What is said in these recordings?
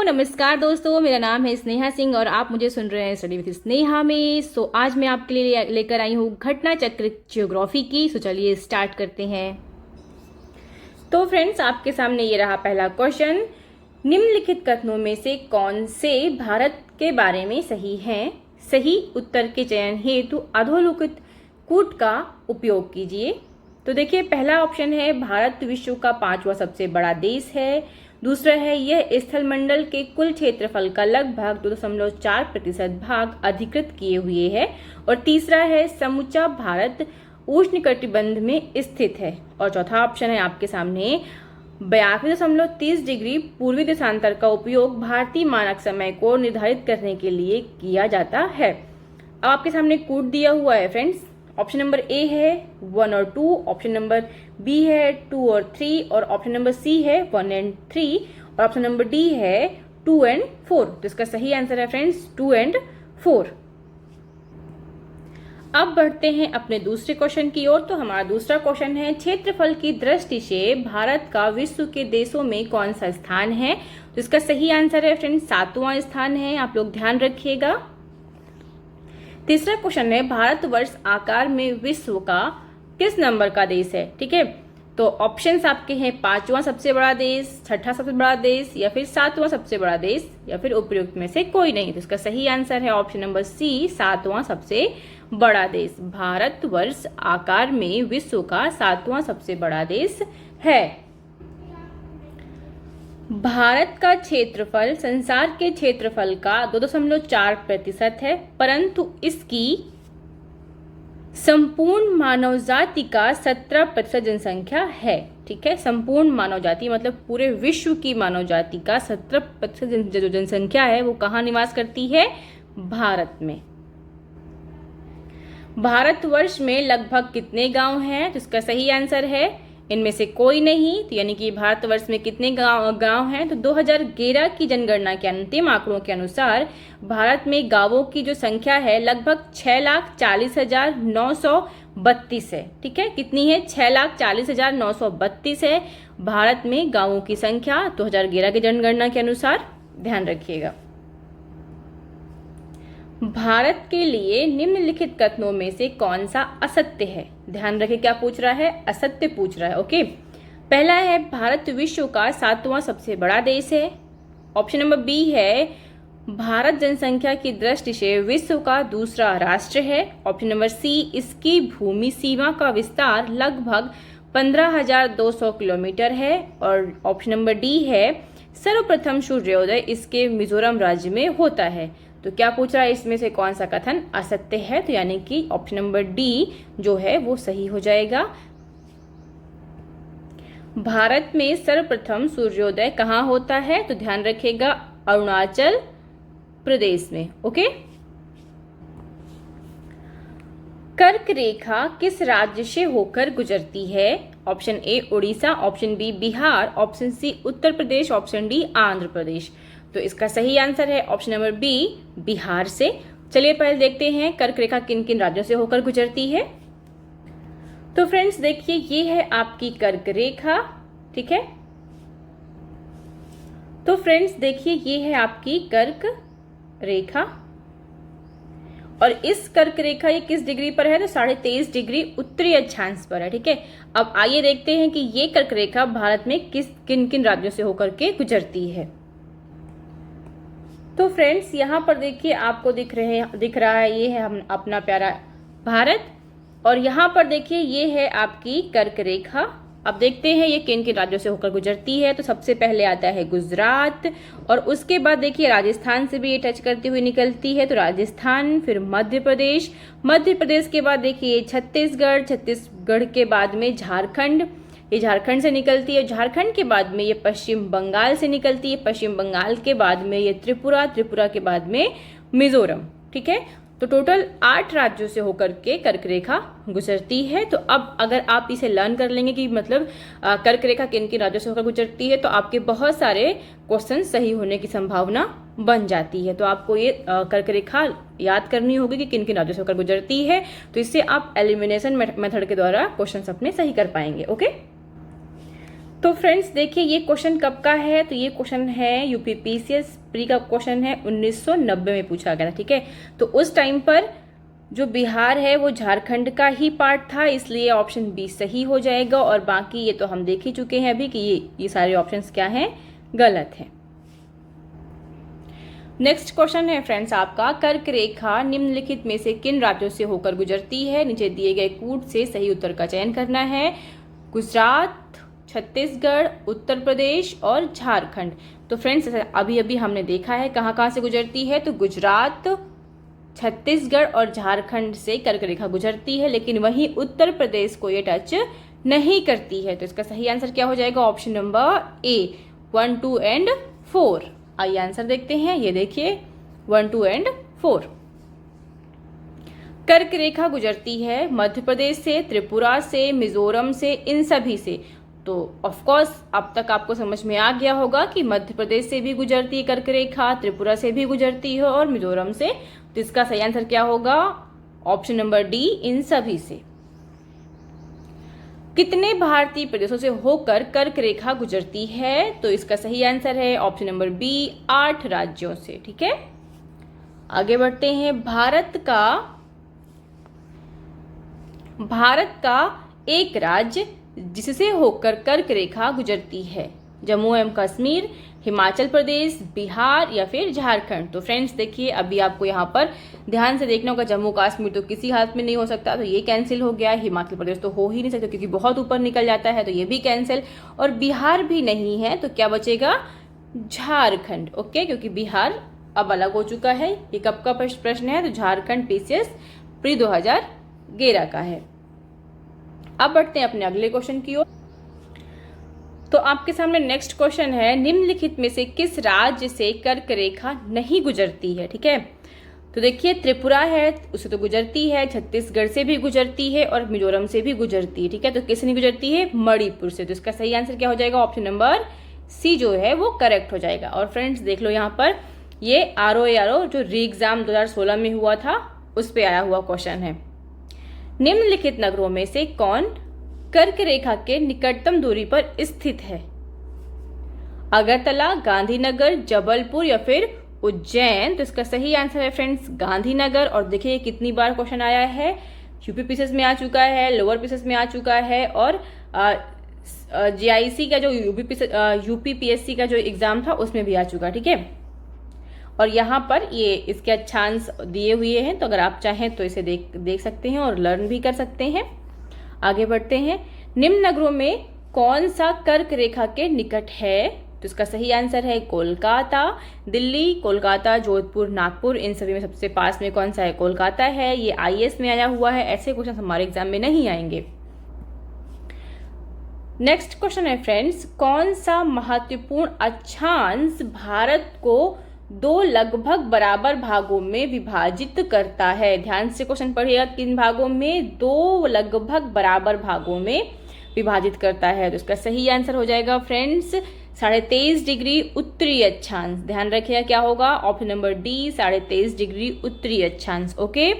नमस्कार दोस्तों, मेरा नाम है स्नेहा सिंह और आप मुझे सुन रहे हैं स्टडी विद स्नेहा में। आज मैं आपके लिए लेकर आई हूँ घटना चक्र ज्योग्राफी की। चलिए स्टार्ट करते हैं। तो फ्रेंड्स, आपके सामने ये रहा पहला क्वेश्चन। निम्नलिखित कथनों में से कौन से भारत के बारे में सही हैं? सही उत्तर के चयन हेतु अधोलिखित कूट का उपयोग कीजिए। तो देखिए, पहला ऑप्शन है भारत विश्व का 5वां सबसे बड़ा देश है। दूसरा है यह स्थलमंडल के कुल क्षेत्रफल का लगभग 2.4% भाग अधिकृत किए हुए है। और तीसरा है समूचा भारत उष्णकटिबंध में स्थित है। और चौथा ऑप्शन है आपके सामने 82.30 डिग्री पूर्वी देशांतर का उपयोग भारतीय मानक समय को निर्धारित करने के लिए किया जाता है। अब आपके सामने कूट दिया हुआ है फ्रेंड्स। ऑप्शन नंबर ए है 1 और 2, ऑप्शन नंबर बी है 2 और 3, और ऑप्शन नंबर सी है 1 और 3, और ऑप्शन नंबर डी है 2 और 4। तो इसका सही आंसर है फ्रेंड्स 2 और 4। अब बढ़ते हैं अपने दूसरे क्वेश्चन की ओर। तो हमारा दूसरा क्वेश्चन है, क्षेत्रफल की दृष्टि से भारत का विश्व के देशों में कौन सा स्थान है? तो इसका सही आंसर है फ्रेंड्स 7वां स्थान है। आप लोग ध्यान रखिएगा। तीसरा क्वेश्चन है, भारतवर्ष आकार में विश्व का किस नंबर का देश है? ठीक है, तो ऑप्शंस आपके हैं 5वां सबसे बड़ा देश, 6ठा सबसे बड़ा देश, या फिर 7वां सबसे बड़ा देश, या फिर उपयुक्त में से कोई नहीं। तो इसका सही आंसर है ऑप्शन नंबर सी, 7वां सबसे बड़ा देश। भारतवर्ष आकार में विश्व का 7वां सबसे बड़ा देश है। भारत का क्षेत्रफल संसार के क्षेत्रफल का 2.4% है, परंतु इसकी संपूर्ण मानव जाति का 17% जनसंख्या है। ठीक है, संपूर्ण मानव जाति मतलब पूरे विश्व की मानव जाति का 17% जो जनसंख्या है वो कहाँ निवास करती है? भारत में। भारतवर्ष में लगभग कितने गांव हैं? तो इसका सही आंसर है इनमें से कोई नहीं। तो यानी कि भारतवर्ष में कितने गांव हैं? तो 2011 की जनगणना के अंतिम आंकड़ों के अनुसार भारत में गांवों की जो संख्या है लगभग 6,40,932 है। ठीक है, कितनी है? 6,40,932 है भारत में गांवों की संख्या 2011 की जनगणना के अनुसार। ध्यान रखिएगा। भारत के लिए निम्नलिखित कथनों में से कौन सा असत्य है? ध्यान रखें, क्या पूछ रहा है? असत्य पूछ रहा है। ओके, पहला है भारत विश्व का 7वां सबसे बड़ा देश है। ऑप्शन नंबर बी है भारत जनसंख्या की दृष्टि से विश्व का दूसरा राष्ट्र है। ऑप्शन नंबर सी, इसकी भूमि सीमा का विस्तार लगभग 15,200 किलोमीटर है। और ऑप्शन नंबर डी है सर्वप्रथम सूर्योदय इसके मिजोरम राज्य में होता है। तो क्या पूछ रहा है, इसमें से कौन सा कथन असत्य है? तो यानी कि ऑप्शन नंबर डी जो है वो सही हो जाएगा। भारत में सर्वप्रथम सूर्योदय कहाँ होता है? तो ध्यान रखिएगा, अरुणाचल प्रदेश में। ओके, कर्क रेखा किस राज्य से होकर गुजरती है? Option A Orissa, option B Bihar, option C Uttar Pradesh, option D Andhra Pradesh. तो इसका सही आंसर है ऑप्शन नंबर बी, बिहार से। चलिए पहले देखते हैं कर्क रेखा किन किन राज्यों से होकर गुजरती है। तो फ्रेंड्स देखिए, ये है आपकी कर्क रेखा। ठीक है, तो फ्रेंड्स देखिए, ये है आपकी कर्क रेखा, और इस कर्क रेखा ये किस डिग्री पर है? तो 23.5 डिग्री उत्तरी अक्षांश पर है। ठीक है, अब आइए देखते हैं कि ये कर्क रेखा भारत में किन किन राज्यों से होकर के गुजरती है। तो फ्रेंड्स यहाँ पर देखिए, आपको दिख रहा है ये है हम अपना प्यारा भारत, और यहाँ पर देखिए ये है आपकी कर्क रेखा। अब देखते हैं ये किन किन राज्यों से होकर गुजरती है। तो सबसे पहले आता है गुजरात, और उसके बाद देखिए राजस्थान से भी ये टच करती हुई निकलती है। तो राजस्थान, फिर मध्य प्रदेश, मध्य प्रदेश के बाद देखिए छत्तीसगढ़, छत्तीसगढ़ के बाद में झारखंड, ये झारखंड से निकलती है। झारखंड के बाद में ये पश्चिम बंगाल से निकलती है। पश्चिम बंगाल के बाद में ये त्रिपुरा, त्रिपुरा के बाद में मिजोरम। ठीक है, तो टोटल 8 राज्यों से होकर के कर्क रेखा गुजरती है। तो अब अगर आप इसे लर्न कर लेंगे कि मतलब कर्क रेखा किन किन राज्यों से होकर गुजरती है, तो आपके बहुत सारे क्वेश्चन सही होने की संभावना बन जाती है। तो आपको ये कर्क रेखा याद करनी होगी कि किन किन राज्यों से होकर गुजरती है। तो इससे आप एलिमिनेशन मेथड के द्वारा क्वेश्चन अपने सही कर पाएंगे। ओके, तो फ्रेंड्स देखिए ये क्वेश्चन कब का है, तो ये क्वेश्चन है यूपीपीसीएस प्री का क्वेश्चन है, 1990 में पूछा गया था। ठीक है, तो उस टाइम पर जो बिहार है वो झारखंड का ही पार्ट था, इसलिए ऑप्शन बी सही हो जाएगा। और बाकी ये तो हम देख ही चुके हैं अभी कि ये सारे ऑप्शंस क्या हैं, गलत है। नेक्स्ट क्वेश्चन है फ्रेंड्स आपका, कर्क रेखा निम्नलिखित में से किन राज्यों से होकर गुजरती है? नीचे दिए गए कूट से सही उत्तर का चयन करना है। गुजरात, छत्तीसगढ़, उत्तर प्रदेश और झारखंड। तो फ्रेंड्स अभी अभी हमने देखा है कहाँ कहाँ से गुजरती है, तो गुजरात, छत्तीसगढ़ और झारखंड से कर्क रेखा गुजरती है, लेकिन वहीं उत्तर प्रदेश को ये टच नहीं करती है। तो इसका सही आंसर क्या हो जाएगा? Option number A, 1, 2 and 4। आइए आंसर देखते हैं। ये देखिए 1, 2 एंड 4। कर्क रेखा गुजरती है मध्य प्रदेश से, त्रिपुरा से, मिजोरम से, इन सभी से। तो ऑफ कोर्स अब तक आपको समझ में आ गया होगा कि मध्य प्रदेश से भी गुजरती है कर्क रेखा, त्रिपुरा से भी गुजरती है और मिजोरम से। तो इसका सही आंसर क्या होगा? ऑप्शन नंबर डी, इन सभी से। कितने भारतीय प्रदेशों से होकर कर्क रेखा गुजरती है? तो इसका सही आंसर है ऑप्शन नंबर बी, 8 राज्यों से। ठीक है, आगे बढ़ते हैं। भारत का एक राज्य जिससे होकर कर्क रेखा गुजरती है, जम्मू एवं कश्मीर, हिमाचल प्रदेश, बिहार या फिर झारखंड। तो फ्रेंड्स देखिए अभी आपको यहाँ पर ध्यान से देखना होगा, जम्मू कश्मीर तो किसी हालत में नहीं हो सकता, तो ये कैंसिल हो गया। हिमाचल प्रदेश तो हो ही नहीं सकता क्योंकि बहुत ऊपर निकल जाता है, तो ये भी कैंसिल। और बिहार भी नहीं है, तो क्या बचेगा? झारखंड। ओके, क्योंकि बिहार अब अलग हो चुका है। ये कब का प्रश्न है? तो झारखंड पीसीएस प्री 2011 का है। अब बढ़ते हैं अपने अगले क्वेश्चन की ओर। तो आपके सामने नेक्स्ट क्वेश्चन है, निम्नलिखित में से किस राज्य से कर्क रेखा नहीं गुजरती है? ठीक है, तो देखिए त्रिपुरा है, उससे तो गुजरती है, छत्तीसगढ़ से भी गुजरती है और मिजोरम से भी गुजरती है। ठीक है, तो किससे नहीं गुजरती है? मणिपुर से। तो इसका सही आंसर क्या हो जाएगा? ऑप्शन नंबर सी जो है वो करेक्ट हो जाएगा। और फ्रेंड्स देख लो यहाँ पर ये आरओ जो री एग्जाम 2016 में हुआ था उस पर आया हुआ क्वेश्चन है। निम्नलिखित नगरों में से कौन कर्क रेखा के निकटतम दूरी पर स्थित है? अगरतला, गांधीनगर, जबलपुर या फिर उज्जैन। तो इसका सही आंसर है फ्रेंड्स गांधीनगर। और देखिए कितनी बार क्वेश्चन आया है, यूपी पीसीएस में आ चुका है, लोअर पीसीएस में आ चुका है और जीआईसी का जो यूपीपीएससी का जो एग्जाम था उसमें भी आ चुका। ठीक है, और यहाँ पर ये इसके अक्षांश दिए हुए हैं, तो अगर आप चाहें तो इसे देख सकते हैं और लर्न भी कर सकते हैं। आगे बढ़ते हैं। निम्न नगरों में कौन सा कर्क रेखा के निकट है? तो इसका सही आंसर है कोलकाता, दिल्ली, कोलकाता, जोधपुर, नागपुर। इन सभी में सबसे पास में कौन सा है? कोलकाता है। ये आईएएस में आया हुआ है, ऐसे क्वेश्चन हमारे एग्जाम में नहीं आएंगे। नेक्स्ट क्वेश्चन है फ्रेंड्स, कौन सा महत्वपूर्ण अक्षांश भारत को 2 लगभग बराबर भागों में विभाजित करता है? ध्यान से क्वेश्चन पढ़िएगा, किन भागों में? 2 लगभग बराबर भागों में विभाजित करता है। तो इसका सही आंसर हो जाएगा फ्रेंड्स 23.5 डिग्री उत्तरी अक्षांश। ध्यान रखिएगा क्या होगा? ऑप्शन नंबर डी, 23.5 डिग्री उत्तरी अक्षांश। ओके,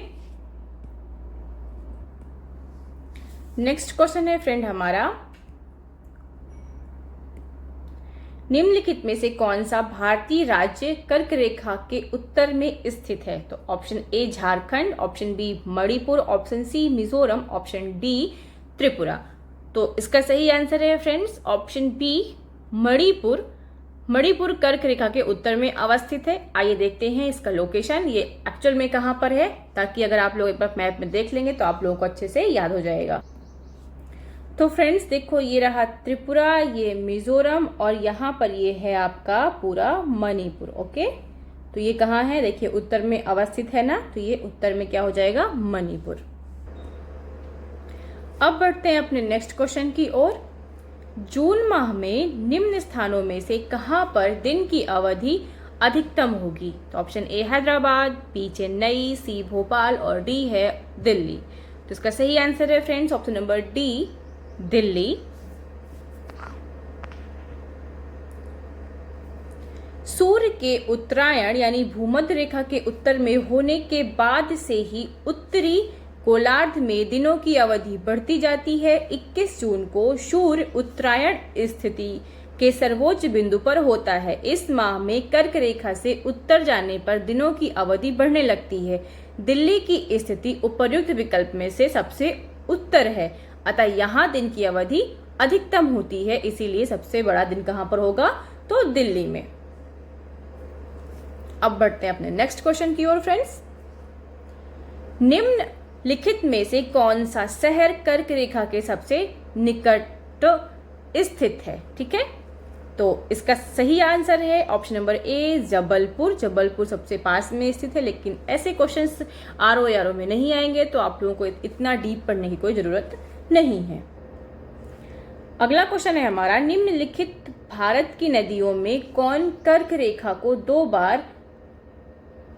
नेक्स्ट क्वेश्चन है फ्रेंड हमारा, निम्नलिखित में से कौन सा भारतीय राज्य कर्क रेखा के उत्तर में स्थित है? तो option A Jharkhand, option B Manipur, option C Mizoram, option D Tripura. तो इसका सही आंसर है friends option B Manipur. Manipur कर्क रेखा के उत्तर में अवस्थित है। आइए देखते हैं इसका लोकेशन, ये एक्चुअल में कहाँ पर है, ताकि अगर आप लोग एक बार मैप में देख लेंगे तो आप लोगों को अच्छे से याद हो जाएगा। तो फ्रेंड्स देखो ये रहा त्रिपुरा, ये मिजोरम और यहाँ पर ये है आपका पूरा मणिपुर। ओके, तो ये कहाँ है? देखिए उत्तर में अवस्थित है ना, तो ये उत्तर में क्या हो जाएगा? मणिपुर। अब बढ़ते हैं अपने नेक्स्ट क्वेश्चन की ओर। जून माह में निम्न स्थानों में से कहां पर दिन की अवधि अधिकतम होगी? तो option A Hyderabad, B Chennai, C Bhopal और डी है दिल्ली। तो इसका सही आंसर है friends option number D, Delhi. सूर्य के उत्तरायण यानी भूमध्य रेखा के उत्तर में होने के बाद से ही उत्तरी गोलार्ध में दिनों की अवधि बढ़ती जाती है। 21 जून को सूर्य उत्तरायण स्थिति के सर्वोच्च बिंदु पर होता है। इस माह में कर्क रेखा से उत्तर जाने पर दिनों की अवधि बढ़ने लगती है। दिल्ली की स्थिति उपर्युक्त विकल्प में से सबसे उत्तर है, अतः यहाँ दिन की अवधि अधिकतम होती है, इसीलिए सबसे बड़ा दिन कहाँ पर होगा, तो दिल्ली में। अब बढ़ते हैं अपने नेक्स्ट क्वेश्चन की ओर फ्रेंड्स। निम्नलिखित में से कौन सा शहर कर्क रेखा के सबसे निकट स्थित है? ठीक है, तो इसका सही आंसर है option number A Jabalpur. Jabalpur सबसे पास में स्थित है, लेकिन ऐसे क्वेश्चंस आरओ यारो में नहीं आएंगे, तो आप लोगों को इतना डीप पढ़ने की कोई जरूरत नहीं है। अगला क्वेश्चन है हमारा, निम्नलिखित भारत की नदियों में कौन कर्क रेखा को 2 बार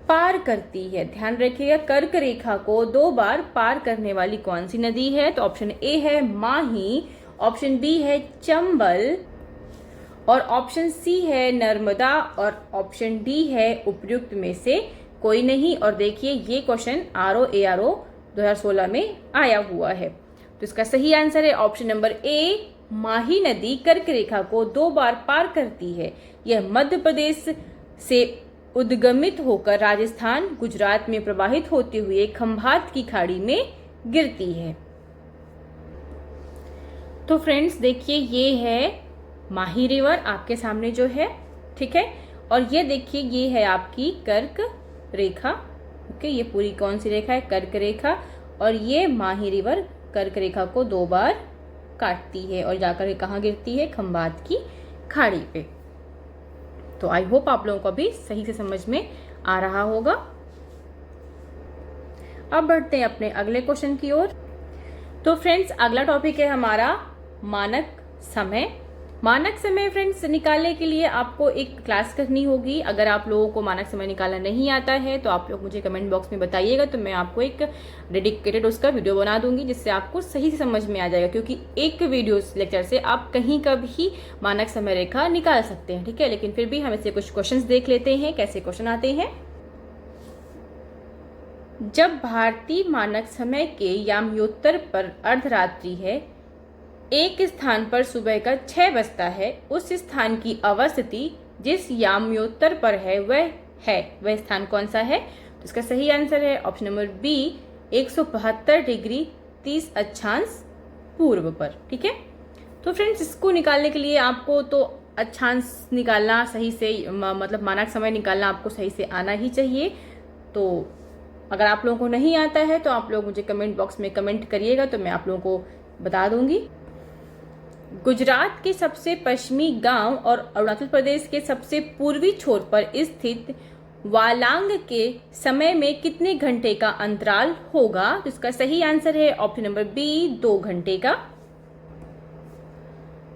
पार करती है? ध्यान रखिएगा, कर्क रेखा को 2 बार पार करने वाली कौन सी नदी है? तो ऑप्शन ए है माही, ऑप्शन बी है चंबल, और ऑप्शन सी है नर्मदा, और ऑप्शन डी है उपर्युक्त में से कोई नहीं। और देखिए ये क्वेश्चन आरओ एआरओ 2016 में आया हुआ है, तो इसका सही आंसर है ऑप्शन नंबर ए माही नदी कर्क रेखा को 2 बार पार करती है। यह मध्य प्रदेश से उद्गमित होकर राजस्थान गुजरात में प्रवाहित होते हुए खंभात की खाड़ी में गिरती है। तो फ्रेंड्स देखिए ये है माही रिवर आपके सामने जो है, ठीक है, और ये देखिए ये है आपकी कर्क रेखा। ओके, ये पूरी कौन सी रेखा है? कर्क रेखा। और ये माही रिवर कर्क रेखा को 2 बार काटती है और जाकर कहाँ गिरती है? खंभात की खाड़ी पे। तो आई होप आप लोगों को भी सही से समझ में आ रहा होगा। अब बढ़ते हैं अपने अगले क्वेश्चन की ओर। तो फ्रेंड्स अगला टॉपिक है हमारा मानक समय। मानक समय फ्रेंड्स निकालने के लिए आपको एक क्लास करनी होगी। अगर आप लोगों को मानक समय निकालना नहीं आता है तो आप लोग मुझे कमेंट बॉक्स में बताइएगा, तो मैं आपको एक डेडिकेटेड उसका वीडियो बना दूंगी जिससे आपको सही से समझ में आ जाएगा, क्योंकि एक वीडियो लेक्चर से आप कहीं का भी मानक समय रेखा निकाल सकते हैं। ठीक है, लेकिन फिर भी हम इससे कुछ क्वेश्चन देख लेते हैं। कैसे क्वेश्चन आते हैं? जब भारतीय मानक समय के याम्योत्तर पर अर्धरात्रि है, एक स्थान पर सुबह का 6 बजता है, उस स्थान की अवस्थिति जिस याम्योत्तर पर है वह स्थान कौन सा है? तो इसका सही आंसर है ऑप्शन नंबर बी 172 डिग्री 30 अक्षांश पूर्व पर। ठीक है, तो फ्रेंड्स इसको निकालने के लिए आपको तो अक्षांश निकालना सही से, मतलब मानक समय निकालना आपको सही से आना ही चाहिए। तो अगर आप लोगों को नहीं आता है तो आप लोग मुझे कमेंट बॉक्स में कमेंट करिएगा, तो मैं आप लोगों को बता दूंगी। गुजरात के सबसे पश्चिमी गांव और अरुणाचल प्रदेश के सबसे पूर्वी छोर पर स्थित वालांग के समय में कितने घंटे का अंतराल होगा? तो इसका सही आंसर है ऑप्शन नंबर बी 2 घंटे का।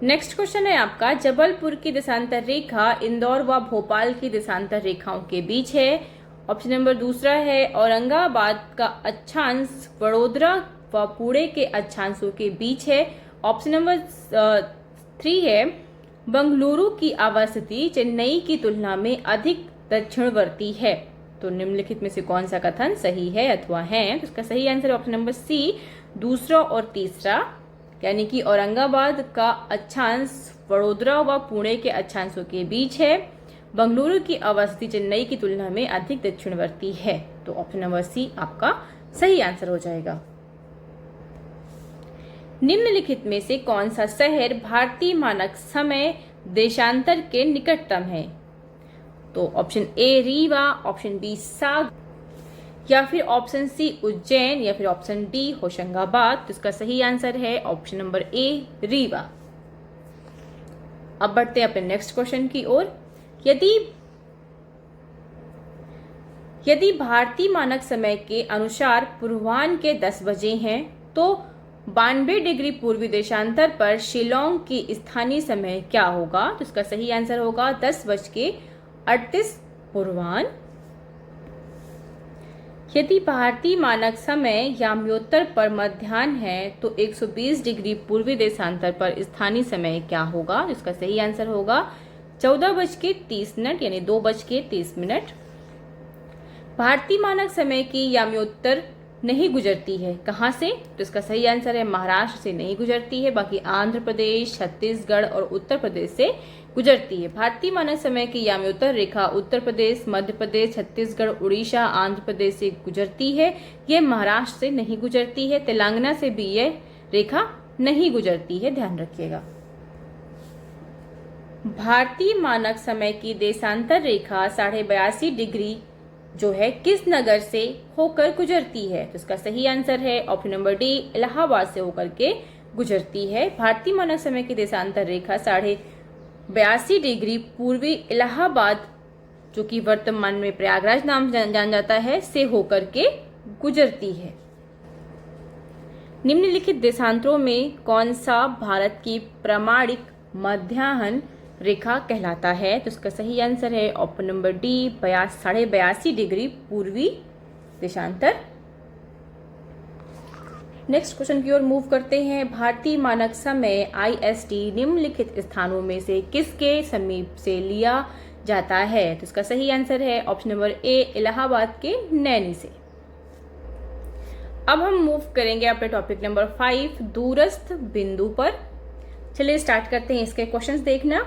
नेक्स्ट क्वेश्चन है आपका, जबलपुर की देशांतर रेखा इंदौर व भोपाल की देशांतर रेखाओं के बीच है। ऑप्शन नंबर दूसरा है औरंगाबाद का अक्षांश वडोदरा व पुणे के अक्षांशों के बीच है। ऑप्शन नंबर 3 है बंगलुरु की अवस्थिति चेन्नई की तुलना में अधिक दक्षिणवर्ती है। तो निम्नलिखित में से कौन सा कथन सही है अथवा है? तो इसका सही आंसर ऑप्शन नंबर सी दूसरा और तीसरा, यानी कि औरंगाबाद का अक्षांश वडोदरा व पुणे के अक्षांशों के बीच है, बंगलुरु की अवस्थिति चेन्नई की तुलना में अधिक दक्षिणवर्ती है। तो ऑप्शन नंबर सी आपका सही आंसर हो जाएगा। निम्नलिखित में से कौन सा शहर भारतीय मानक समय देशांतर के निकटतम है? तो option A Rewa, option B Sagar, या फिर ऑप्शन सी उज्जैन, या फिर ऑप्शन डी होशंगाबाद। तो इसका सही आंसर है ऑप्शन नंबर ए रीवा। अब बढ़ते हैं अपने नेक्स्ट क्वेश्चन की ओर। यदि भारतीय मानक समय के अनुसार पूर्वाह्न के 10 बजे हैं, तो 92 डिग्री पूर्वी देशांतर पर शिलोंग की स्थानीय समय क्या होगा? तो इसका सही आंसर होगा 10:38 पूर्वाह्न। यदि भारतीय मानक समय याम्योत्तर पर मध्याह्न है, तो 120 डिग्री पूर्वी देशांतर पर स्थानीय समय क्या होगा? इसका सही आंसर होगा 14:30 यानी 2:30। भारतीय मानक समय की याम्योत्तर नहीं गुजरती है। कहाँ से? तो इसका सही आंसर है महाराष्ट्र से नहीं गुजरती है, बाकी आंध्र प्रदेश, छत्तीसगढ़ और उत्तर प्रदेश से गुजरती है। भारतीय मानक समय की यामी उत्तर रेखा उत्तर प्रदेश, मध्य प्रदेश, छत्तीसगढ़, उड़ीसा, आंध्र प्रदेश से गुजरती है। यह महाराष्ट्र से नहीं गुजरती है। तेलंगाना से भी यह रेखा नहीं गुजरती है, ध्यान रखिएगा। भारतीय मानक समय की देशांतर रेखा 82.5 डिग्री जो है किस नगर से होकर गुजरती है? तो इसका सही आंसर है ऑप्शन नंबर डी, इलाहाबाद से होकर के गुजरती है। भारतीय मानक समय की देशांतर रेखा 82.5 डिग्री पूर्वी इलाहाबाद, जो कि वर्तमान में प्रयागराज नाम जान जाता है, से होकर के गुजरती है। निम्नलिखित देशांतरों में कौन सा भारत की प्रामाणिक मध्याह्न रेखा कहलाता है? तो इसका सही आंसर है ऑप्शन नंबर डी, 82.5 डिग्री पूर्वी देशांतर। नेक्स्ट क्वेश्चन की ओर मूव करते हैं। भारतीय मानक समय IST निम्नलिखित स्थानों में से किसके समीप से लिया जाता है? तो इसका सही आंसर है ऑप्शन नंबर ए, इलाहाबाद के नैनी से। अब हम मूव करेंगे अपने टॉपिक नंबर 5, दूरस्थ बिंदु पर। चलिए स्टार्ट करते हैं इसके क्वेश्चंस देखना।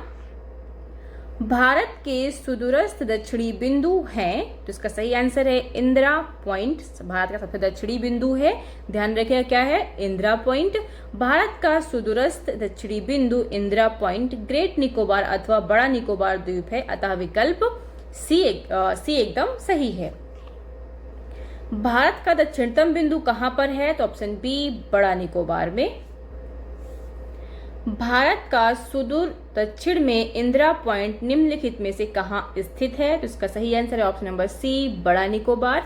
भारत के सुदूरस्थ दक्षिणी बिंदु हैं, तो इसका सही आंसर है इंदिरा पॉइंट। भारत का सबसे दक्षिणी बिंदु है, ध्यान रखिएगा क्या है, इंदिरा पॉइंट। भारत का सुदूरस्थ दक्षिणी बिंदु इंदिरा पॉइंट ग्रेट निकोबार अथवा बड़ा निकोबार द्वीप है, अतः विकल्प सी एकदम सही है। भारत का दक्षिणतम बिंदु कहां पर है? तो ऑप्शन बी, बड़ा निकोबार में। भारत का सुदूर दक्षिण में इंदिरा पॉइंट निम्नलिखित में से कहां स्थित है? तो इसका सही आंसर है ऑप्शन नंबर सी, बड़ा निकोबार।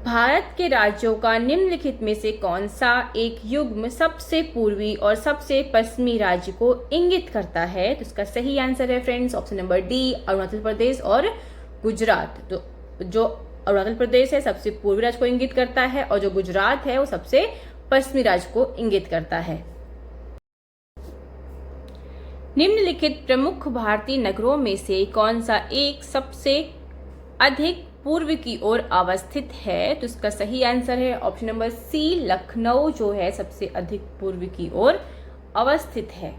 भारत के राज्यों का निम्नलिखित में से कौन सा एक युग्म सबसे पूर्वी और सबसे पश्चिमी राज्य को इंगित करता है? तो इसका सही आंसर है friends option number D, Arunachal Pradesh और गुजरात। तो जो अरुणाचल प्रदेश है सबसे पूर्वी राज्य को इंगित करता है और जो गुजरात है वो सबसे पश्चिमी राज्य को इंगित करता है। निम्नलिखित प्रमुख भारतीय नगरों में से कौन सा एक सबसे अधिक पूर्व की ओर अवस्थित है? तो इसका सही आंसर है ऑप्शन नंबर सी, लखनऊ जो है सबसे अधिक पूर्व की ओर अवस्थित है।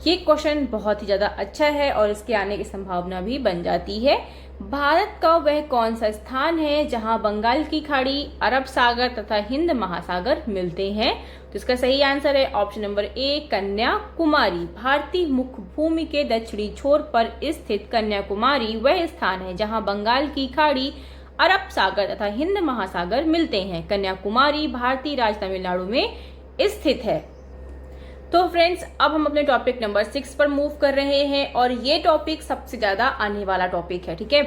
ये क्वेश्चन बहुत ही ज्यादा अच्छा है और इसके आने की संभावना भी बन जाती है। भारत का वह कौन सा स्थान है जहां बंगाल की खाड़ी, अरब सागर तथा हिंद महासागर मिलते हैं? तो इसका सही आंसर है ऑप्शन नंबर ए, कन्याकुमारी। भारतीय मुख्य भूमि के दक्षिणी छोर पर स्थित कन्याकुमारी वह स्थान है जहां बंगाल की खाड़ी, अरब सागर तथा हिंद महासागर मिलते हैं। कन्याकुमारी भारतीय राज्य तमिलनाडु में स्थित है। तो फ्रेंड्स अब हम अपने टॉपिक नंबर 6 पर मूव कर रहे हैं और ये टॉपिक सबसे ज्यादा आने वाला टॉपिक है, ठीक है,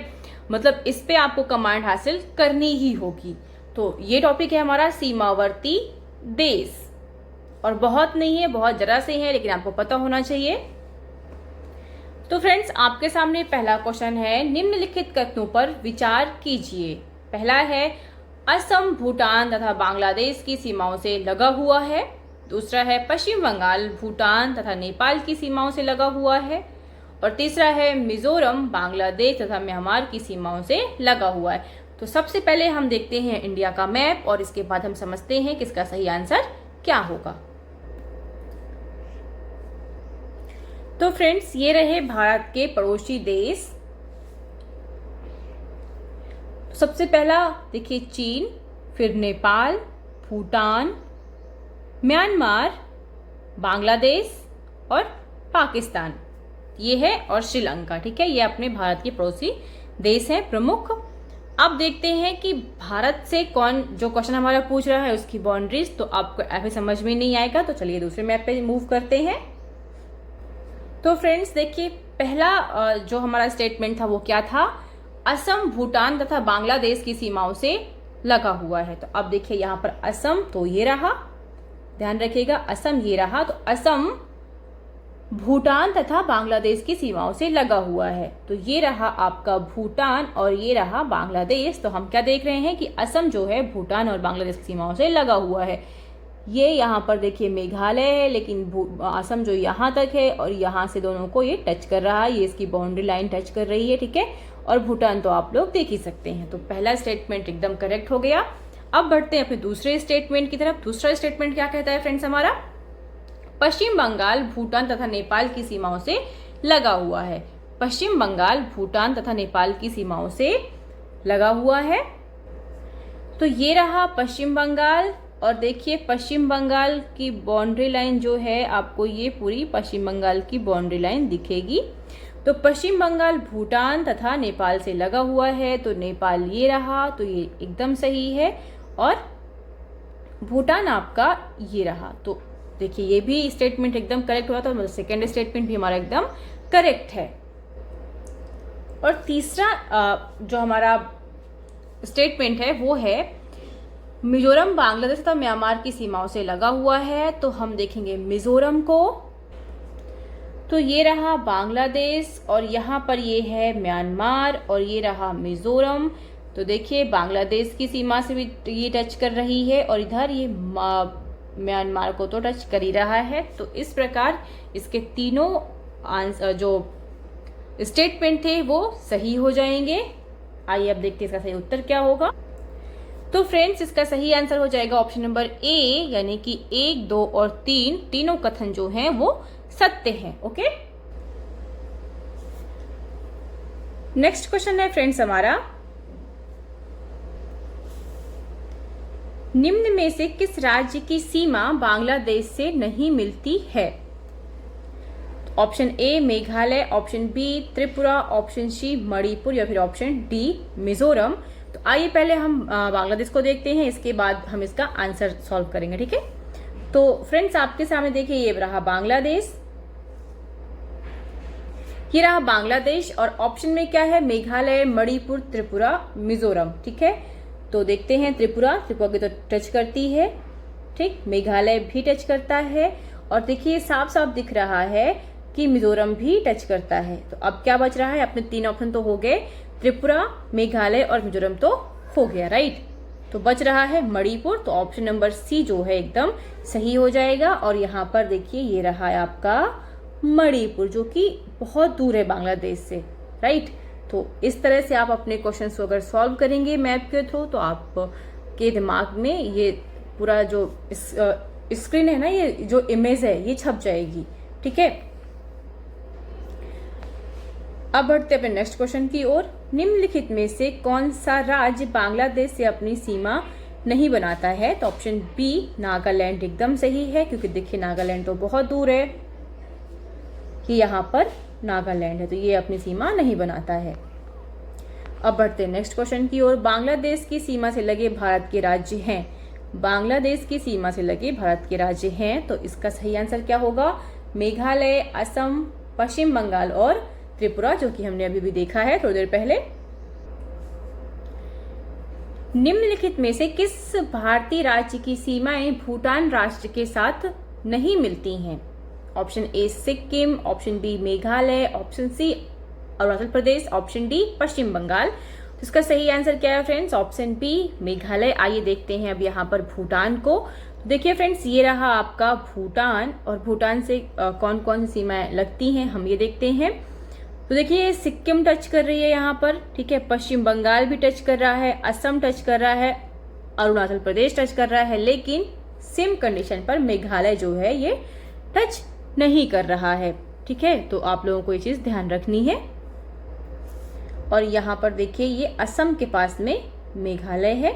मतलब इस पे आपको कमांड हासिल करनी ही होगी। तो ये टॉपिक है हमारा सीमावर्ती देश, और बहुत नहीं है, बहुत जरा से है, लेकिन आपको पता होना चाहिए। तो फ्रेंड्स आपके सामने पहला क्वेश्चन है, निम्नलिखित कथनों पर विचार कीजिए। पहला है, असम भूटान तथा बांग्लादेश की सीमाओं से लगा हुआ है। दूसरा है, पश्चिम बंगाल भूटान तथा नेपाल की सीमाओं से लगा हुआ है। और तीसरा है, मिजोरम बांग्लादेश तथा म्यांमार की सीमाओं से लगा हुआ है। तो सबसे पहले हम देखते हैं इंडिया का मैप और इसके बाद हम समझते हैं कि इसका सही आंसर क्या होगा। तो फ्रेंड्स ये रहे भारत के पड़ोसी देश। सबसे पहला देखिए चीन, फिर नेपाल, भूटान, म्यांमार, बांग्लादेश और पाकिस्तान, ये है, और श्रीलंका, ठीक है, ये अपने भारत के पड़ोसी देश हैं प्रमुख। अब देखते हैं कि भारत से कौन, जो क्वेश्चन हमारा पूछ रहा है उसकी बाउंड्रीज, तो आपको ऐसे समझ में नहीं आएगा, तो चलिए दूसरे मैप पे मूव करते हैं। तो फ्रेंड्स देखिए पहला जो हमारा स्टेटमेंट था वो क्या था, असम भूटान तथा बांग्लादेश की सीमाओं से लगा हुआ है। तो अब देखिए यहाँ पर असम, तो ये रहा, ध्यान रखिएगा, असम ये रहा, तो असम भूटान तथा बांग्लादेश की सीमाओं से लगा हुआ है। तो ये रहा आपका भूटान और ये रहा बांग्लादेश। तो हम क्या देख रहे हैं कि असम जो है भूटान और बांग्लादेश की सीमाओं से लगा हुआ है। ये यहाँ पर देखिए मेघालय है, लेकिन असम जो यहाँ तक है और यहाँ से दोनों को ये टच कर रहा है, ये इसकी बाउंड्री लाइन टच कर रही है, ठीक है। और भूटान तो आप लोग देख ही सकते हैं। तो पहला स्टेटमेंट एकदम करेक्ट हो गया। अब बढ़ते हैं अपने दूसरे स्टेटमेंट की तरफ। दूसरा स्टेटमेंट क्या कहता है फ्रेंड्स हमारा? पश्चिम बंगाल भूटान तथा नेपाल की सीमाओं से लगा हुआ है। पश्चिम बंगाल भूटान तथा नेपाल की सीमाओं से लगा हुआ है। तो ये रहा पश्चिम बंगाल, और देखिए पश्चिम बंगाल की बाउंड्री लाइन जो है, आपको ये पूरी पश्चिम बंगाल की बाउंड्री लाइन दिखेगी। तो पश्चिम बंगाल भूटान तथा नेपाल से लगा हुआ है, तो नेपाल ये रहा, तो ये एकदम सही है। और भूटान आपका ये रहा। तो देखिए ये भी स्टेटमेंट एकदम करेक्ट हुआ, तो सेकेंड स्टेटमेंट भी हमारा एकदम करेक्ट है। और तीसरा जो हमारा स्टेटमेंट है वो है मिजोरम बांग्लादेश तथा म्यांमार की सीमाओं से लगा हुआ है। तो हम देखेंगे मिजोरम को, तो ये रहा बांग्लादेश और यहाँ पर ये है म्यांमार और ये रहा मिजोरम। तो देखिए बांग्लादेश की सीमा से भी ये टच कर रही है और इधर ये म्यांमार को तो टच कर ही रहा है। तो इस प्रकार इसके तीनों आंसर जो स्टेटमेंट थे वो सही हो जाएंगे। आइए अब देखते हैं इसका सही उत्तर क्या होगा। तो फ्रेंड्स इसका सही आंसर हो जाएगा ऑप्शन नंबर ए, यानी कि 1, 2 और 3 तीनों कथन जो हैं वो सत्य हैं। ओके, नेक्स्ट क्वेश्चन है फ्रेंड्स हमारा, निम्न में से किस राज्य की सीमा बांग्लादेश से नहीं मिलती है? Option A Meghalaya, option B Tripura, option C Manipur या फिर ऑप्शन डी मिजोरम। तो आइए पहले हम बांग्लादेश को देखते हैं, इसके बाद हम इसका आंसर सॉल्व करेंगे, ठीक है। तो फ्रेंड्स आपके सामने देखिए ये रहा बांग्लादेश, ये रहा बांग्लादेश और ऑप्शन में क्या है? मेघालय, मणिपुर, त्रिपुरा, मिजोरम, ठीक है। तो देखते हैं त्रिपुरा की तो टच करती है, ठीक, मेघालय भी टच करता है और देखिए साफ साफ दिख रहा है कि मिजोरम भी टच करता है। तो अब क्या बच रहा है? अपने 3 ऑप्शन तो हो गए, त्रिपुरा, मेघालय और मिजोरम तो हो गया, राइट। तो बच रहा है मणिपुर, तो ऑप्शन नंबर सी जो है एकदम सही हो जाएगा। और यहाँ पर देखिए ये रहा है आपका मणिपुर, जो कि बहुत दूर है बांग्लादेश से, राइट। तो इस तरह से आप अपने क्वेश्चन को अगर सॉल्व करेंगे मैप के थ्रू, तो आपके दिमाग में ये पूरा जो स्क्रीन है ना, ये जो इमेज है ये छप जाएगी, ठीक है। अब बढ़ते अपने नेक्स्ट क्वेश्चन की ओर। निम्नलिखित में से कौन सा राज्य बांग्लादेश से अपनी सीमा नहीं बनाता है? तो ऑप्शन बी नागालैंड एकदम सही है, क्योंकि देखिए नागालैंड तो बहुत दूर है, कि यहाँ पर नागालैंड है, तो ये अपनी सीमा नहीं बनाता है। अब बढ़ते हैं नेक्स्ट क्वेश्चन की ओर। बांग्लादेश की सीमा से लगे भारत के राज्य हैं, बांग्लादेश की सीमा से लगे भारत के राज्य हैं, तो इसका सही आंसर क्या होगा? मेघालय, असम, पश्चिम बंगाल और त्रिपुरा, जो कि हमने अभी भी देखा है थोड़ी देर पहले। निम्नलिखित में से किस भारतीय राज्य की सीमाएं भूटान राष्ट्र के साथ नहीं मिलती हैं? Option A Sikkim, option B Meghalaya, option C Arunachal Pradesh, option D Paschim Bengal. तो इसका सही आंसर क्या है फ्रेंड्स? Option B Meghalaya. आइए देखते हैं अब यहाँ पर भूटान को। देखिए फ्रेंड्स ये रहा आपका भूटान, और भूटान से कौन कौन सी सीमाएं लगती हैं हम ये देखते हैं। तो देखिए सिक्किम टच कर रही है यहाँ पर, ठीक है, पश्चिम बंगाल भी टच कर रहा है, असम टच कर रहा है, अरुणाचल प्रदेश टच कर रहा है, लेकिन सेम कंडीशन पर मेघालय जो है ये टच नहीं कर रहा है, ठीक है। तो आप लोगों को ये चीज ध्यान रखनी है। और यहाँ पर देखिए ये असम के पास में मेघालय है।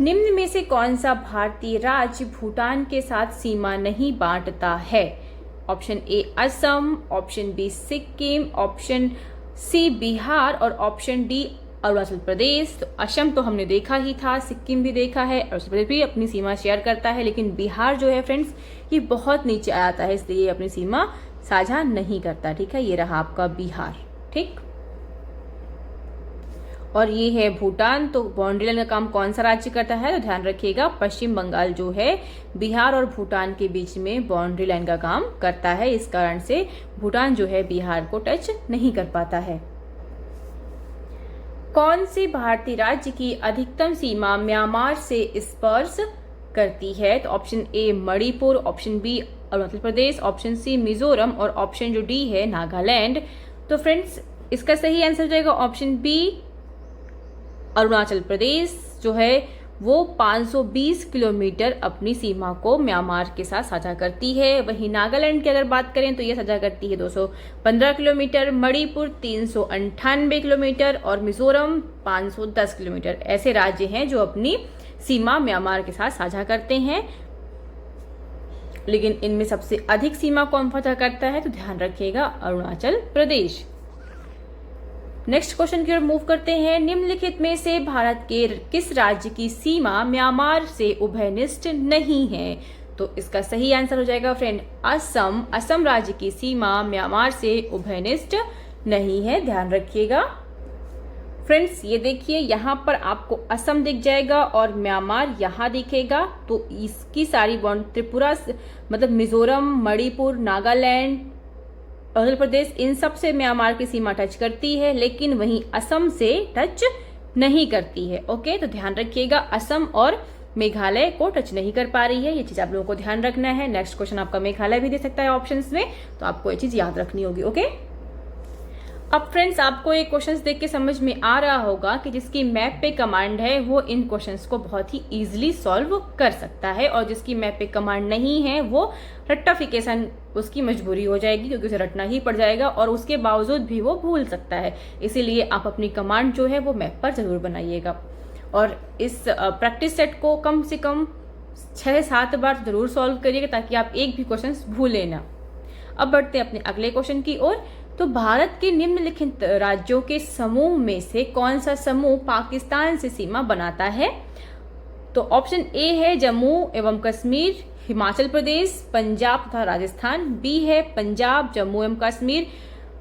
निम्न में से कौन सा भारतीय राज्य भूटान के साथ सीमा नहीं बांटता है? Option A Assam, option B Sikkim, option C Bihar और ऑप्शन डी अरुणाचल प्रदेश। तो असम तो हमने देखा ही था, सिक्किम भी देखा है, अरुणाचल प्रदेश भी अपनी सीमा शेयर करता है, लेकिन बिहार जो है फ्रेंड्स ये बहुत नीचे आता है, इसलिए ये अपनी सीमा साझा नहीं करता, ठीक है। ये रहा आपका बिहार, ठीक। और ये है भूटान। तो बाउंड्री लाइन का काम कौन सा राज्य करता है? तो ध्यान रखिएगा पश्चिम बंगाल जो है बिहार और भूटान के बीच में बाउंड्री लाइन का काम करता है, इस कारण से भूटान जो है बिहार को टच नहीं कर पाता है। कौन से भारतीय राज्य की अधिकतम सीमा म्यांमार से स्पर्श करती है? तो option A Manipur, option B Arunachal Pradesh, option C Mizoram और ऑप्शन जो डी है नागालैंड। तो फ्रेंड्स इसका सही आंसर हो जाएगा ऑप्शन बी अरुणाचल प्रदेश जो है वो 520 किलोमीटर अपनी सीमा को म्यांमार के साथ साझा करती है। वहीं नागालैंड की अगर बात करें तो ये साझा करती है 215 किलोमीटर, मणिपुर 398 किलोमीटर और मिजोरम 510 किलोमीटर। ऐसे राज्य हैं जो अपनी सीमा म्यांमार के साथ साझा करते हैं, लेकिन इनमें सबसे अधिक सीमा कौन साझा करता है? तो ध्यान रखिएगा अरुणाचल प्रदेश। नेक्स्ट क्वेश्चन की ओर मूव करते हैं। निम्नलिखित में से भारत के किस राज्य की सीमा म्यांमार से उभयनिष्ठ नहीं है? तो इसका सही आंसर हो जाएगा फ्रेंड असम। असम राज्य की सीमा म्यांमार से उभयनिष्ठ नहीं है, ध्यान रखिएगा। फ्रेंड्स ये देखिए यहाँ पर आपको असम दिख जाएगा और म्यांमार यहाँ दिखेगा, तो इसकी सारी बॉन्ड त्रिपुरा मतलब मिजोरम, मणिपुर, नागालैंड, अरुणाचल प्रदेश इन सब से म्यांमार की सीमा टच करती है, लेकिन वहीं असम से टच नहीं करती है। ओके, तो ध्यान रखिएगा असम और मेघालय को टच नहीं कर पा रही है, ये चीज आप लोगों को ध्यान रखना है। नेक्स्ट क्वेश्चन आपका मेघालय भी दे सकता है ऑप्शंस में, तो आपको ये चीज याद रखनी होगी। ओके, अब फ्रेंड्स आपको ये क्वेश्चंस देख के समझ में आ रहा होगा कि जिसकी मैप पे कमांड है वो इन क्वेश्चंस को बहुत ही इजीली सॉल्व कर सकता है, और जिसकी मैप पे कमांड नहीं है वो रट्टाफिकेशन उसकी मजबूरी हो जाएगी, क्योंकि उसे रटना ही पड़ जाएगा और उसके बावजूद भी वो भूल सकता है। इसीलिए आप अपनी कमांड जो है वो मैप पर जरूर बनाइएगा, और इस प्रैक्टिस सेट को कम से कम 6-7 बार जरूर सॉल्व करिएगा ताकि आप एक भी क्वेश्चन भूलें ना। अब बढ़ते हैं अपने अगले क्वेश्चन की ओर। तो भारत के निम्नलिखित राज्यों के समूह में से कौन सा समूह पाकिस्तान से सीमा बनाता है? तो ऑप्शन ए है जम्मू एवं कश्मीर, हिमाचल प्रदेश, पंजाब तथा राजस्थान, बी है पंजाब, जम्मू एवं कश्मीर,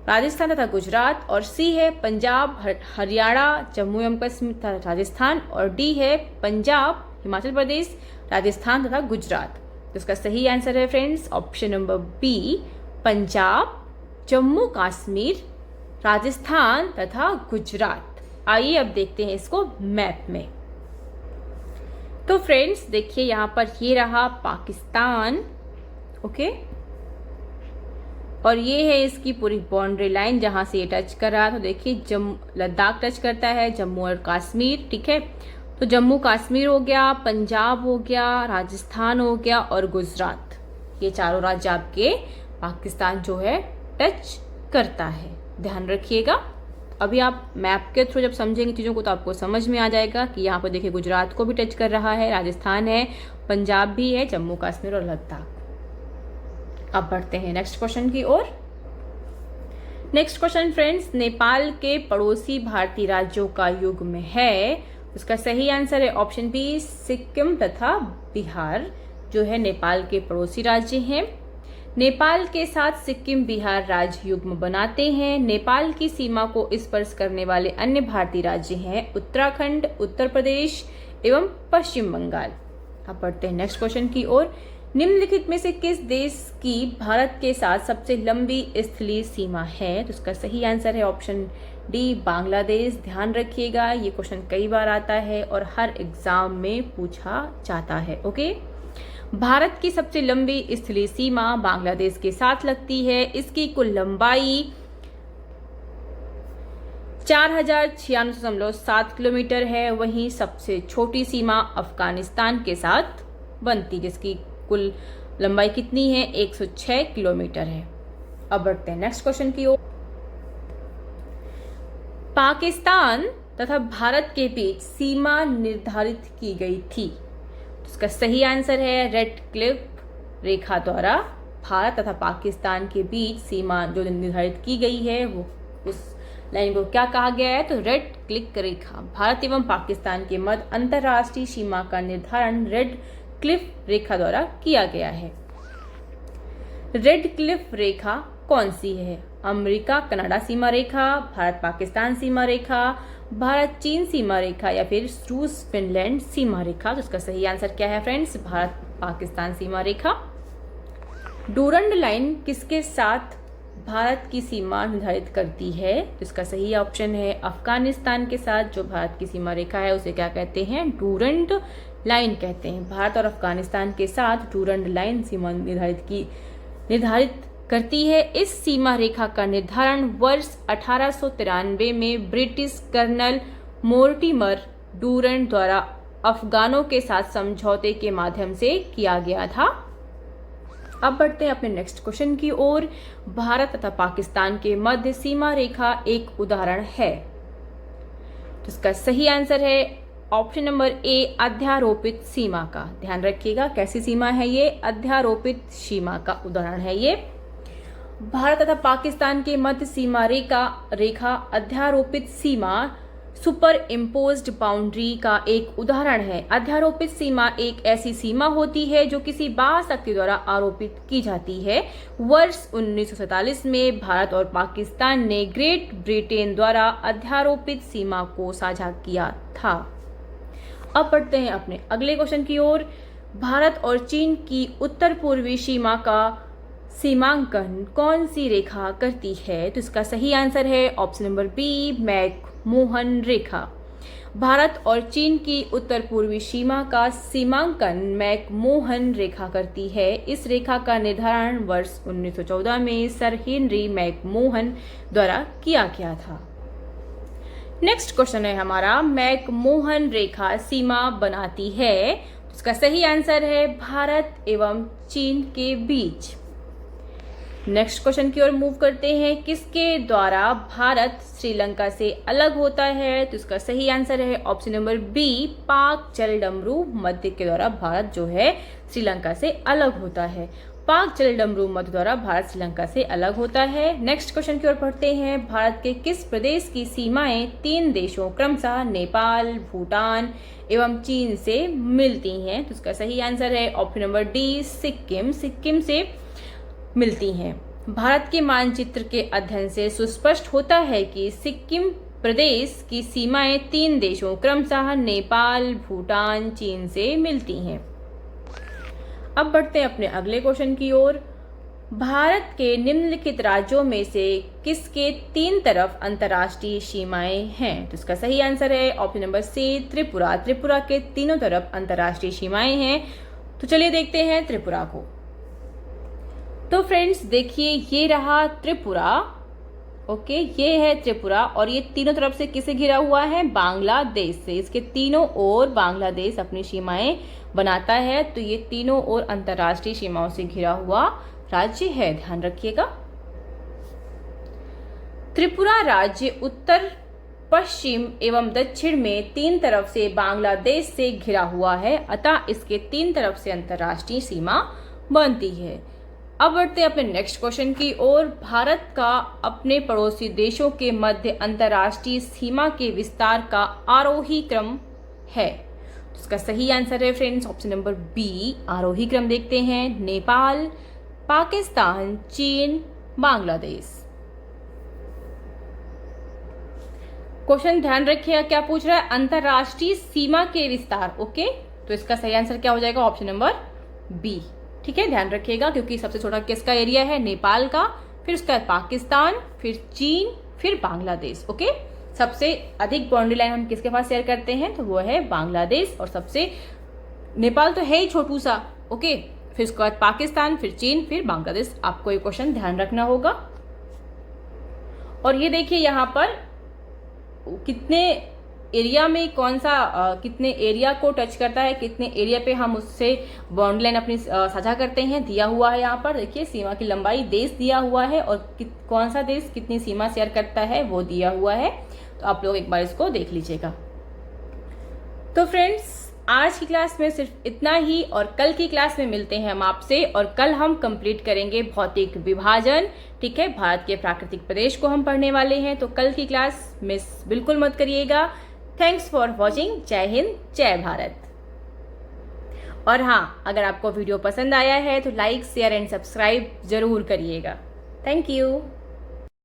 राजस्थान तथा गुजरात, और सी है पंजाब, हरियाणा, जम्मू एवं कश्मीर तथा राजस्थान, और डी है पंजाब, हिमाचल प्रदेश, राजस्थान तथा गुजरात। तो इसका सही आंसर है friends option number B Punjab, Jammu Kashmir, Rajasthan तथा गुजरात। आइए अब देखते हैं इसको मैप में। तो फ्रेंड्स देखिए यहाँ पर ये रहा पाकिस्तान, ओके, और ये है इसकी पूरी बाउंड्री लाइन जहां से ये टच कर रहा था। तो देखिए लद्दाख टच करता है, जम्मू और कश्मीर, ठीक है। तो जम्मू कश्मीर हो गया, पंजाब हो गया, राजस्थान हो गया और गुजरात, ये चारों राज्य आपके पाकिस्तान जो है टच करता है, ध्यान रखिएगा। अभी आप मैप के थ्रू जब समझेंगे चीज़ों को तो आपको समझ में आ जाएगा कि यहाँ पर देखिए गुजरात को भी टच कर रहा है, राजस्थान है, पंजाब भी है, जम्मू कश्मीर और लद्दाख। अब बढ़ते हैं नेक्स्ट क्वेश्चन की ओर। नेक्स्ट क्वेश्चन फ्रेंड्स, नेपाल के पड़ोसी भारतीय राज्यों का युग्म है, उसका सही आंसर है ऑप्शन बी सिक्किम तथा बिहार, जो है नेपाल के पड़ोसी राज्य हैं। नेपाल के साथ सिक्किम बिहार राज्य युग्म बनाते हैं। नेपाल की सीमा को स्पर्श करने वाले अन्य भारतीय राज्य हैं उत्तराखंड, उत्तर प्रदेश एवं पश्चिम बंगाल। अब बढ़ते हैं नेक्स्ट क्वेश्चन की ओर। निम्नलिखित में से किस देश की भारत के साथ सबसे लंबी स्थलीय सीमा है? तो इसका सही आंसर है ऑप्शन डी बांग्लादेश। ध्यान रखिएगा ये क्वेश्चन कई बार आता है और हर एग्जाम में पूछा जाता है। ओके, भारत की सबसे लंबी स्थलीय सीमा बांग्लादेश के साथ लगती है। इसकी कुल लंबाई 4096.7 किलोमीटर है। वहीं सबसे छोटी सीमा अफगानिस्तान के साथ बनती, जिसकी कुल लंबाई कितनी है? 106 किलोमीटर है। अब बढ़ते हैं नेक्स्ट क्वेश्चन की ओर। पाकिस्तान तथा भारत के बीच सीमा निर्धारित की गई थी, इसका सही आंसर है रेड क्लिफ रेखा द्वारा भारत तथा पाकिस्तान के बीच सीमा जो निर्धारित की गई है वो उस लाइन को क्या कहा गया है? तो रेड क्लिफ रेखा। भारत एवं पाकिस्तान के मध्य अंतरराष्ट्रीय सीमा का निर्धारण रेड क्लिफ रेखा द्वारा किया गया है। रेड क्लिफ रेखा कौन सी है? अमेरिका कनाडा सीमा रेखा, भारत पाकिस्तान सीमा रेखा, भारत चीन सीमा रेखा या फिर रूस फिनलैंड सीमा रेखा। तो इसका सही आंसर क्या है फ्रेंड्स? भारत पाकिस्तान सीमा रेखा। डूरंड लाइन किसके साथ भारत की सीमा निर्धारित करती है? तो इसका सही ऑप्शन है अफगानिस्तान के साथ जो भारत की सीमा रेखा है उसे क्या कहते हैं? डूरंड लाइन कहते हैं। भारत और अफगानिस्तान के साथ डूरंड लाइन सीमा निर्धारित करती है। इस सीमा रेखा का निर्धारण वर्ष 1893 में ब्रिटिश कर्नल मोर्टिमर डूरंड द्वारा अफगानों के साथ समझौते के माध्यम से किया गया था। अब बढ़ते हैं अपने नेक्स्ट क्वेश्चन की ओर। भारत तथा पाकिस्तान के मध्य सीमा रेखा एक उदाहरण है। तो इसका सही आंसर है ऑप्शन नंबर ए अध्यारोपित सीमा का। ध्यान रखिएगा कैसी सीमा है ये? अध्यारोपित सीमा का उदाहरण है ये। भारत तथा पाकिस्तान के मध्य सीमा रेखा अध्यारोपित सीमा सुपर इम्पोज्ड बाउंड्री का एक उदाहरण है। अध्यारोपित सीमा एक ऐसी सीमा होती है जो किसी बाह्य शक्ति द्वारा आरोपित की जाती है। वर्ष 1947 में भारत और पाकिस्तान ने ग्रेट ब्रिटेन द्वारा अध्यारोपित सीमा को साझा किया था। अब बढ़ते हैं अपने अगले क्वेश्चन की ओर। भारत और चीन की उत्तर पूर्वी सीमा का सीमांकन कौन सी रेखा करती है? तो इसका सही आंसर है ऑप्शन नंबर बी मैक-मोहन रेखा। भारत और चीन की उत्तर पूर्वी सीमा का सीमांकन मैक-मोहन रेखा करती है। इस रेखा का निर्धारण वर्ष 1914 में सर हेनरी मैक-मोहन द्वारा किया गया था। नेक्स्ट क्वेश्चन है हमारा, मैक-मोहन रेखा सीमा बनाती है। इसका सही आंसर है भारत एवं चीन के बीच। नेक्स्ट क्वेश्चन की ओर मूव करते हैं। किसके द्वारा भारत श्रीलंका से अलग होता है? तो इसका सही आंसर है ऑप्शन नंबर बी पाक जलडमरू मध्य के द्वारा भारत जो है श्रीलंका से अलग होता है। पाक जलडमरू मध्य द्वारा भारत श्रीलंका से अलग होता है। नेक्स्ट क्वेश्चन की ओर पढ़ते हैं। भारत के किस प्रदेश की सीमाएं 3 देशों क्रमशः नेपाल, भूटान एवं चीन से मिलती हैं? तो इसका सही आंसर है ऑप्शन नंबर डी सिक्किम से मिलती हैं। भारत के मानचित्र के अध्ययन से सुस्पष्ट होता है कि सिक्किम प्रदेश की सीमाएं 3 देशों क्रमशः नेपाल, भूटान, चीन से मिलती हैं। अब बढ़ते हैं अपने अगले क्वेश्चन की ओर। भारत के निम्नलिखित राज्यों में से किसके 3 तरफ अंतर्राष्ट्रीय सीमाएं हैं? तो इसका सही आंसर है option number C Tripura. Tripura के तीनों तरफ अंतर्राष्ट्रीय सीमाएं हैं। तो चलिए देखते हैं त्रिपुरा को। तो फ्रेंड्स देखिए ये रहा त्रिपुरा। ओके, ये है त्रिपुरा और ये तीनों तरफ से किसे घिरा हुआ है? बांग्लादेश से। इसके तीनों ओर बांग्लादेश अपनी सीमाएं बनाता है। तो ये तीनों ओर अंतर्राष्ट्रीय सीमाओं से घिरा हुआ राज्य है, ध्यान रखिएगा। त्रिपुरा राज्य उत्तर, पश्चिम एवं दक्षिण में 3 तरफ से बांग्लादेश से घिरा हुआ है, अतः इसके 3 तरफ से अंतर्राष्ट्रीय सीमा बनती है। अब बढ़ते हैं अपने नेक्स्ट क्वेश्चन की ओर। भारत का अपने पड़ोसी देशों के मध्य अंतर्राष्ट्रीय सीमा के विस्तार का आरोही क्रम है। इसका सही आंसर है फ्रेंड्स ऑप्शन नंबर बी आरोही क्रम। देखते हैं नेपाल, पाकिस्तान, चीन, बांग्लादेश। क्वेश्चन ध्यान रखिएगा क्या पूछ रहा है? अंतर्राष्ट्रीय सीमा के विस्तार। ओके, तो इसका सही आंसर क्या हो जाएगा? Option number B. ठीक है, ध्यान रखिएगा क्योंकि सबसे छोटा किसका एरिया है? नेपाल का, फिर उसका पाकिस्तान, फिर चीन, फिर बांग्लादेश। ओके, सबसे अधिक बाउंड्री लाइन हम किसके पास शेयर करते हैं? तो वो है बांग्लादेश। और सबसे नेपाल तो है ही छोटू सा। ओके, फिर उसके बाद पाकिस्तान, फिर चीन, फिर बांग्लादेश। आपको ये क्वेश्चन ध्यान रखना होगा। और ये देखिए यहाँ पर कितने एरिया में कौन सा कितने एरिया को टच करता है, कितने एरिया पे हम उससे बाउंड्री लाइन अपनी साझा करते हैं, दिया हुआ है। यहाँ पर देखिए सीमा की लंबाई देश दिया हुआ है और कौन सा देश कितनी सीमा शेयर करता है वो दिया हुआ है। तो आप लोग एक बार इसको देख लीजिएगा। तो फ्रेंड्स आज की क्लास में सिर्फ इतना ही और कल की क्लास में मिलते हैं हम आपसे। और कल हम कंप्लीट करेंगे भौतिक विभाजन। ठीक है, भारत के प्राकृतिक प्रदेश को हम पढ़ने वाले हैं। तो कल की क्लास मिस बिल्कुल मत करिएगा। Thanks for watching. जय हिंद, जय भारत। और हाँ, अगर आपको वीडियो पसंद आया है तो लाइक, शेयर एंड सब्सक्राइब जरूर करिएगा। Thank you.